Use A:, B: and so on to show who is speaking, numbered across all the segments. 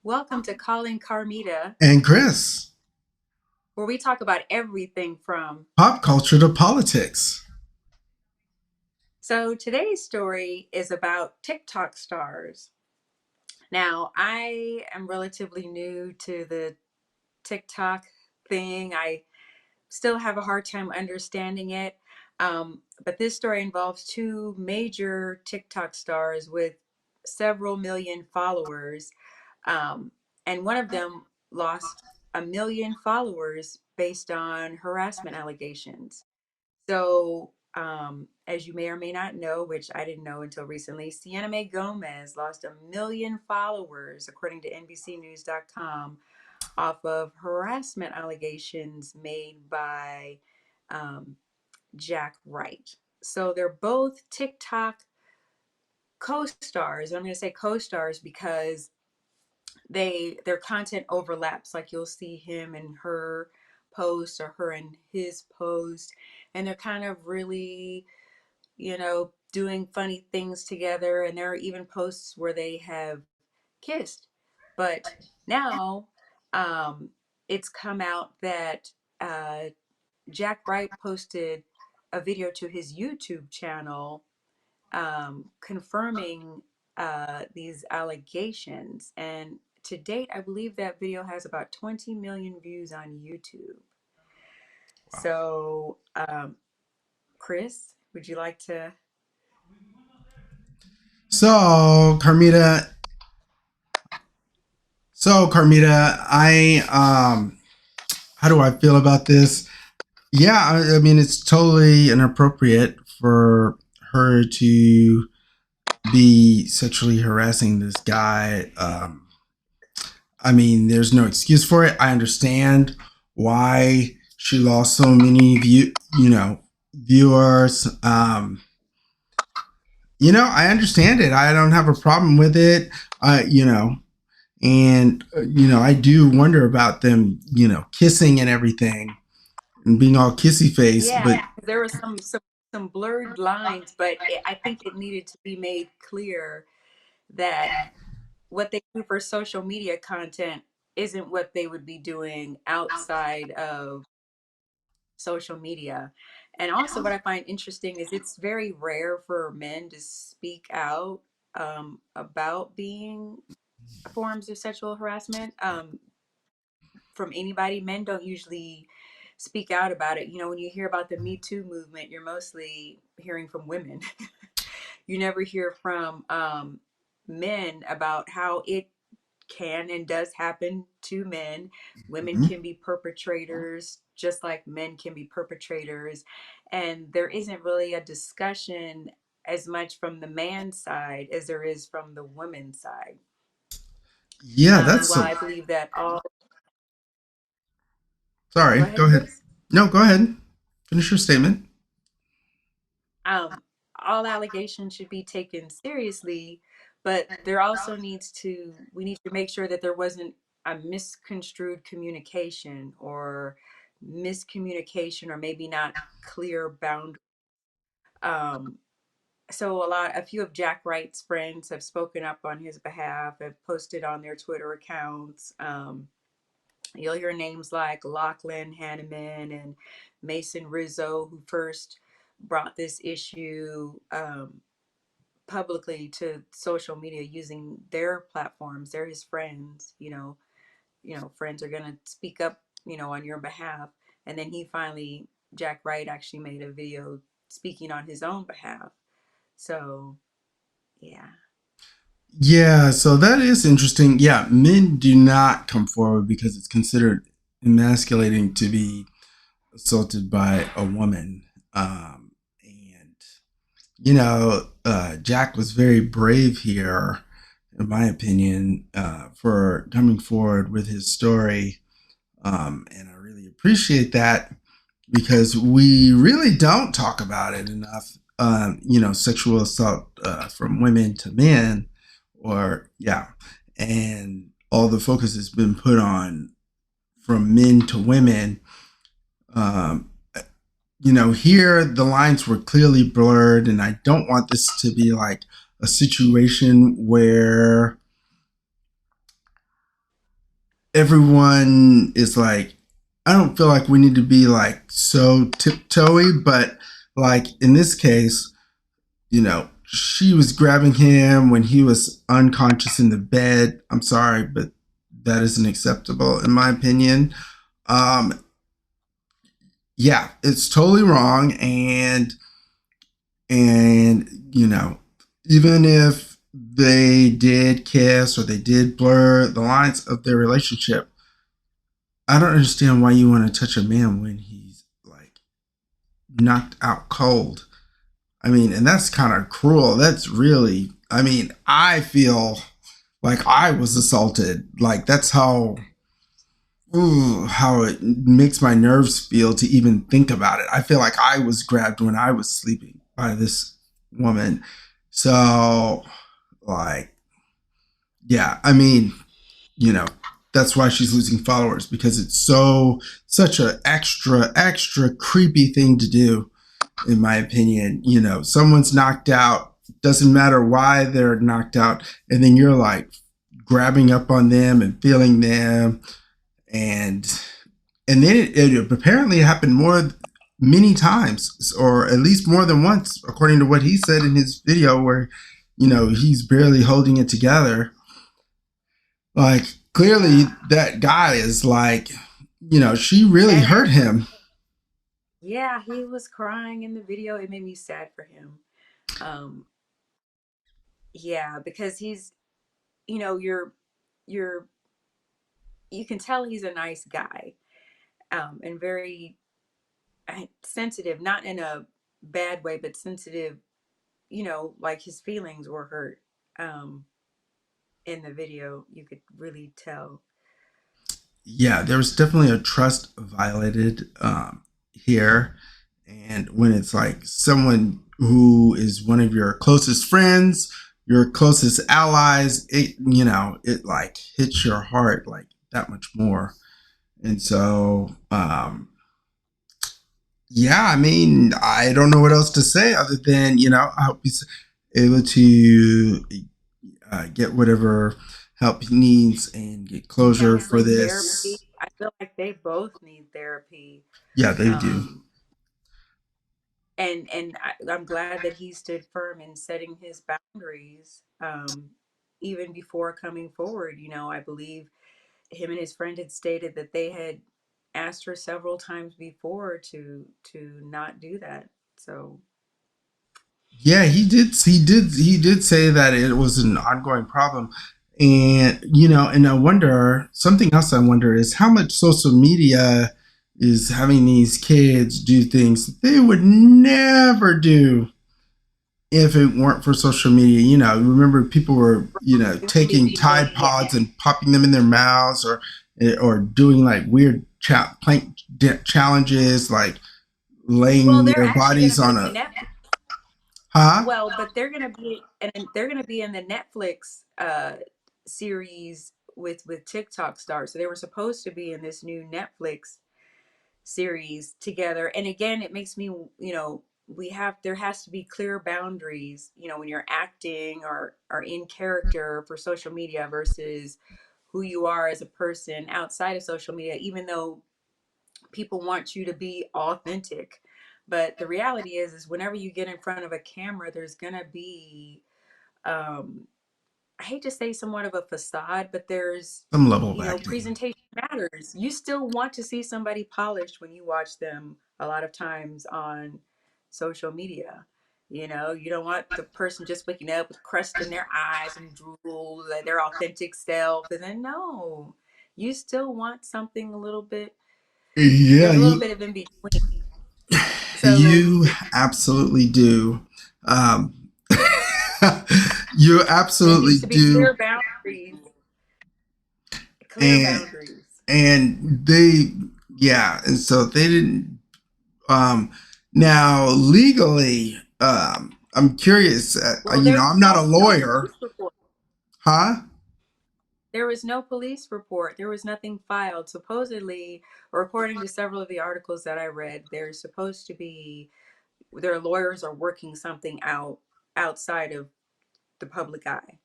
A: Welcome to Calling Carmita,
B: And Chris,
A: where we talk about everything from.
B: pop culture to politics.
A: So, today's story is about TikTok stars. Now, I am relatively new to the TikTok thing. I still have a hard time understanding it. But this story involves two major TikTok stars with several million followers. Um, and one of them lost a million followers based on harassment allegations. So, as you may or may not know, which I didn't know until recently, Sienna Mae Gomez lost a million followers, according to NBCNews.com, off of harassment allegations made by um, Jack Wright. So they're both TikTok co-stars. I'm going to say co-stars because their content overlaps. Like you'll see him and her post or her and his post, and they're kind of really, doing funny things together. And there are even posts where they have kissed. But now, um, it's come out that Jack Wright posted a video to his YouTube channel, confirming these allegations. And to date, I believe that video has about 20 million views on YouTube.
B: Wow.
A: So, Chris, would you like to?
B: So, Carmita, I how do I feel about this? Yeah, I mean it's totally inappropriate for her to be sexually harassing this guy. I mean, there's no excuse for it. I understand why she lost so many viewers. I understand it. I don't have a problem with it. And I do wonder about them, kissing and everything and being all kissy face.
A: Yeah,
B: But
A: there were some blurred lines, but I think it needed to be made clear that what they do for social media content isn't what they would be doing outside of social media. And also, what I find interesting is it's very rare for men to speak out about being forms of sexual harassment from anybody. Men don't usually speak out about it. When you hear about the Me Too movement, you're mostly hearing from women. You never hear from men about how it can and does happen to men. Women
B: mhm.
A: can be perpetrators just like men can be perpetrators. And there isn't really a discussion as much from the man side as there is from the women's side.
B: Yeah,
A: And
B: that's
A: while
B: so.
A: I believe that all,
B: Sorry,
A: go
B: go
A: ahead,
B: ahead.
A: Chris.
B: No, go ahead. Finish your statement.
A: Um, all allegations should be taken seriously, but there also we need to make sure that there wasn't a misconstrued communication or miscommunication or maybe not clear boundaries. Um, so a few of Jack Wright's friends have spoken up on his behalf, have posted on their Twitter accounts. You'll hear names like Lachlan Hanneman and Mason Rizzo, who first brought this issue publicly to social media using their platforms. They're his friends. Friends are gonna speak up, on your behalf. And then Jack Wright actually made a video speaking on his own behalf. So yeah.
B: Yeah, so that is interesting. Yeah, men do not come forward because it's considered emasculating to be assaulted by a woman. And Jack was very brave here, in my opinion, for coming forward with his story. And I really appreciate that because we really don't talk about it enough. Sexual assault from women to men, or yeah, and all the focus has been put on from men to women. Um, Here the lines were clearly blurred, and I don't want this to be like a situation where everyone is like, I don't feel like we need to be like so tiptoey, but like in this case, she was grabbing him when he was unconscious in the bed. I'm sorry, but that isn't acceptable in my opinion. Um, yeah, it's totally wrong, and even if they did kiss or they did blur the lines of their relationship, I don't understand why you want to touch a man when he's like knocked out cold. I mean, and that's kind of cruel. That's really, I mean, I feel like I was assaulted. Like that's how it makes my nerves feel to even think about it. I feel like I was grabbed when I was sleeping by this woman. So, like, yeah, I mean, you know, that's why she's losing followers because it's such a extra creepy thing to do in my opinion. Someone's knocked out, doesn't matter why they're knocked out, and then you're like grabbing up on them and feeling them, and then it apparently happened many times, or at least more than once, according to what he said in his video, where he's barely holding it together. Like clearly,
A: Yeah.
B: that guy is like, she really
A: And
B: hurt him.
A: yeah, he was crying in the video. It made me sad for him. Um, yeah, because he's, you're you can tell he's a nice guy, and very sensitive, not in a bad way, but sensitive, like his feelings were hurt. Um, in the video, you could really tell.
B: Yeah, there was definitely a trust violated here. And when it's like someone who is one of your closest friends, your closest allies, it like hits your heart like that much more. And so, yeah, I mean, I don't know what else to say other than, I hope he's able to get whatever help he needs and get closure
A: Yeah,
B: for
A: therapy.
B: this.
A: I feel like they both need therapy.
B: Yeah, they do.
A: Um, I'm glad that he stood firm in setting his boundaries, even before coming forward. I believe him and his friend had stated that they had asked her several times before to not do that. So
B: Yeah, he did. He did say that it was an ongoing problem, and I wonder something else. I wonder is how much social media is having these kids do things they would never do if it weren't for social media. Remember people were
A: it would
B: taking
A: be
B: Tide
A: yeah.
B: Pods and popping them in their mouths, or doing like weird plank challenges, like
A: Well,
B: laying
A: they're
B: their
A: actually going
B: bodies
A: to
B: on
A: be
B: a
A: Netflix.
B: huh.
A: Well, but they're going to be in the Netflix series with TikTok stars. So they were supposed to be in this new Netflix series together. And again, it makes me, there has to be clear boundaries, when you're acting or in character for social media versus who you are as a person outside of social media, even though people want you to be authentic. But the reality is whenever you get in front of a camera, there's gonna be, um, I hate to say somewhat of a facade, but there's,
B: Some level of acting.
A: presentation matters. You still want to see somebody polished when you watch them a lot of times on social media. You don't want the person just waking up with crust in their eyes and drool, like their authentic self. And then, no, you still want something a little bit,
B: Yeah,
A: there's a little
B: you
A: bit of in between. So
B: you absolutely do. Um, you
A: there
B: absolutely
A: needs to be
B: do,
A: clear boundaries, clear
B: and
A: boundaries.
B: they yeah, and so they didn't. Um, Now legally, I'm curious.
A: Well, there
B: I'm
A: was
B: not a
A: no
B: lawyer,
A: police report.
B: huh?
A: There was no police report. There was nothing filed. Supposedly, or according to several of the articles that I read, there's supposed to be their lawyers are working something out outside of the public eye.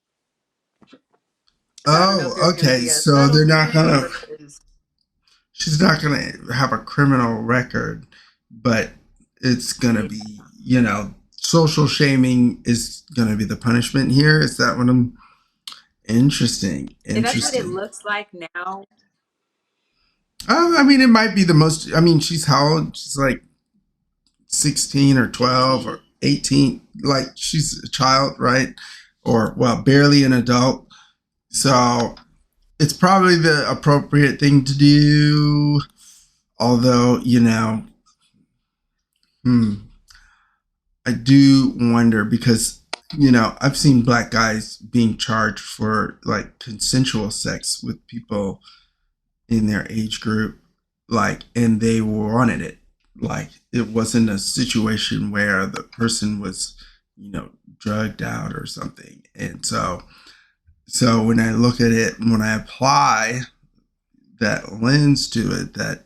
A: So I don't know
B: Oh,
A: if there's going to
B: okay.
A: be a
B: So they're not
A: settlement
B: gonna.
A: or is
B: She's not gonna have a criminal record, but it's gonna
A: yeah.
B: be, social shaming is gonna be the punishment here. Is that what I'm? Interesting.
A: That's what it
B: Interesting.
A: looks like now.
B: I mean, it might be the most. I mean, she's how old? She's like 16 or 12 or
A: 18.
B: 18. Like she's a child, right? Or, well, barely an adult. So it's probably the appropriate thing to do. Although, hmm, I do wonder because, I've seen black guys being charged for like consensual sex with people in their age group, like, and they wanted it. Like, it wasn't a situation where the person was, drugged out or something. And so when I look at it, when I apply that lens to it, that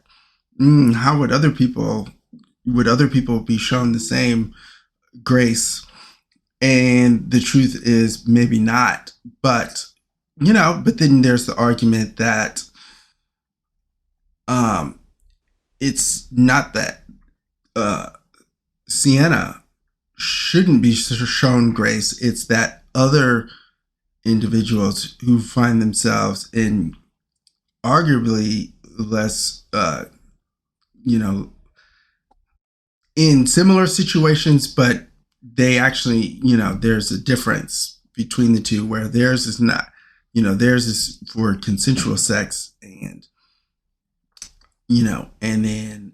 B: how would other people be shown the same grace? And the truth is maybe not. But then there's the argument that um it's not that uh Sienna shouldn't be shown grace. It's that other individuals who find themselves in arguably less, you know, in similar situations, but they actually, there's a difference between the two where theirs is not, theirs is for consensual sex and then,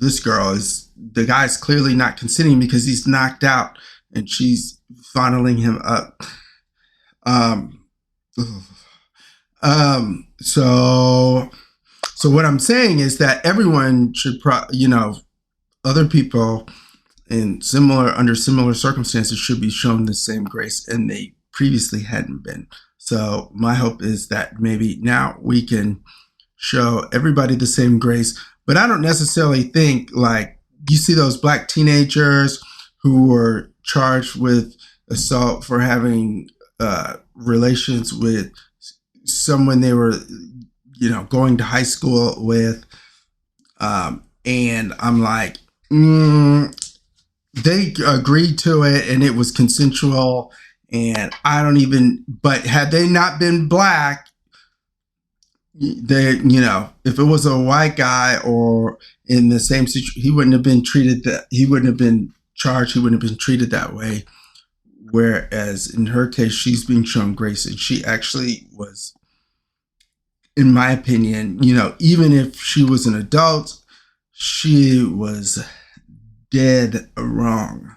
B: this girl is, the guy's clearly not consenting because he's knocked out and she's funneling him up. Um, so what I'm saying is that everyone should, other people under similar circumstances should be shown the same grace, and they previously hadn't been. So my hope is that maybe now we can show everybody the same grace. But I don't necessarily think, like, you see those black teenagers who were charged with assault for having relations with someone they were, going to high school with. And I'm like, they agreed to it and it was consensual. And but had they not been black, if it was a white guy or in the same situation, he wouldn't have been charged, he wouldn't have been treated that way. Whereas in her case, she's being shown grace, and she actually was, in my opinion, even if she was an adult, she was dead wrong.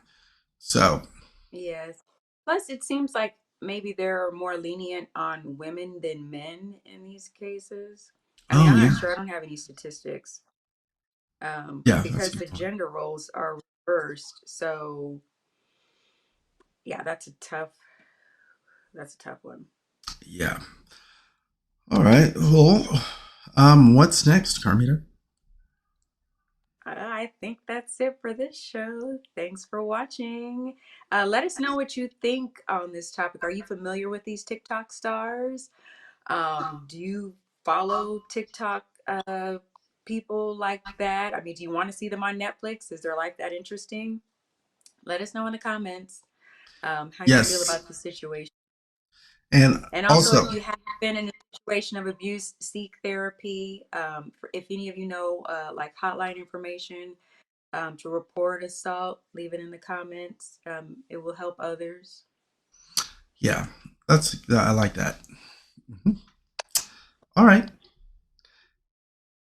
B: So,
A: Yes. Plus, it seems like maybe they're more lenient on women than men in these cases. I mean,
B: oh
A: I'm not
B: yeah,
A: sure. I don't have any statistics
B: yeah, that's a
A: because
B: good
A: the
B: point.
A: gender roles are reversed. So, yeah, that's a tough one.
B: Yeah. All right. Well, what's next, Carmita?
A: I think that's it for this show. Thanks for watching. Let us know what you think on this topic. Are you familiar with these TikTok stars? Do you follow TikTok people like that? I mean, do you want to see them on Netflix? Is their life that interesting? Let us know in the comments how you feel
B: Yes,
A: about the situation.
B: and
A: And also,
B: also,
A: if you have been in a situation of abuse, seek therapy. If any of you know, like hotline information to report assault, leave it in the comments. It will help others.
B: yeah, I like that. Mhm. All right.